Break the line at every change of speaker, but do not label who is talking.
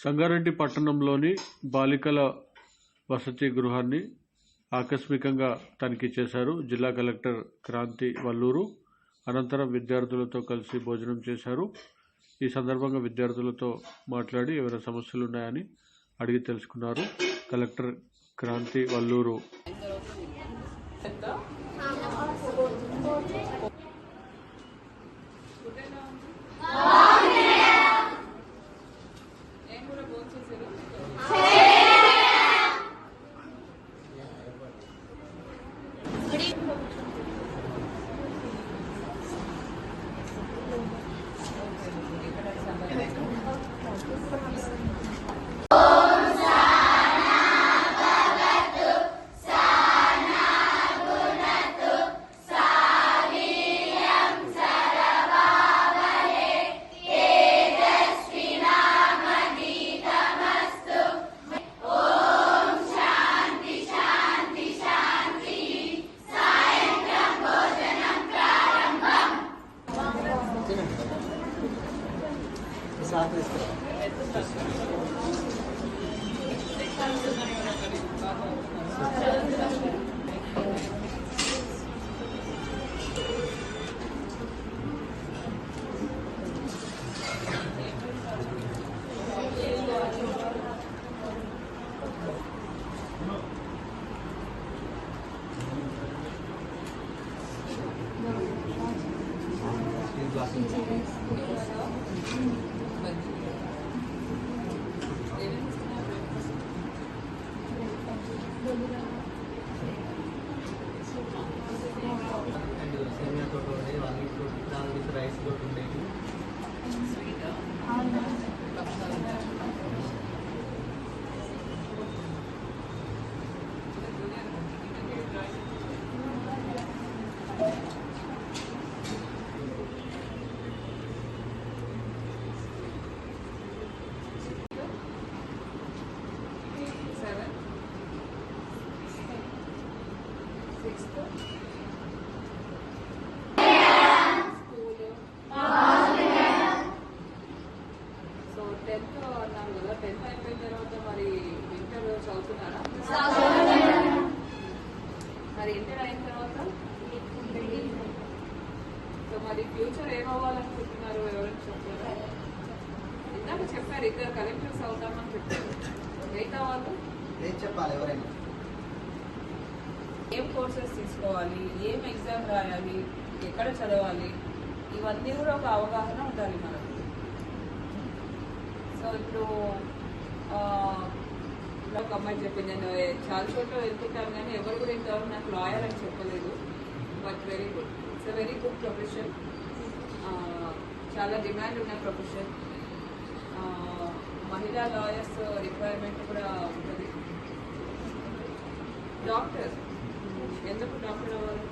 సంగారెడ్డి పట్టణంలోని బాలికల వసతి గృహాన్ని ఆకస్మికంగా తనిఖీ చేశారు జిల్లా కలెక్టర్ క్రాంతి వల్లూరు. అనంతరం విద్యార్థులతో కలిసి భోజనం చేశారు. ఈ సందర్భంగా విద్యార్థులతో మాట్లాడి ఏమైనా సమస్యలు ఉన్నాయని అడిగి తెలుసుకున్నారు collector Kranti Valluru.
So 10th అన్నాను కదా, 10th అయిపోయిన తర్వాత మరి ఇంటర్ చదువుతున్నారా? మరి ఇంటర్ అయిన తర్వాత సో మరి ఫ్యూచర్ ఏమవ్వాలనుకుంటున్నారు? ఎవరైనా చెప్తారా? ఇందాక చెప్పారు ఇద్దరు కలెక్టర్స్ అవుతామని చెప్పారు. మిగతా వాళ్ళు
చెప్పాలి. ఎవరైనా
ఏం కోర్సెస్ తీసుకోవాలి, ఏం ఎగ్జామ్ రాయాలి, ఎక్కడ చదవాలి, ఇవన్నీ కూడా ఒక అవగాహన ఉండాలి మనకు. సో ఇప్పుడు ఒక అమ్మాయి చెప్పింది, నేను చాలా చోట్ల వెళ్తుంటాను కానీ ఎవరు కూడా ఇంతవరకు నాకు లాయర్ అని చెప్పలేదు. But very good, it's a very good profession. చాలా డిమాండ్ ఉన్న ప్రొఫెషన్. మహిళా లాయర్స్ రిక్వైర్మెంట్ కూడా ఉంటుంది. డాక్టర్, ఎందుకు డాక్టర్ అవ్వాలి?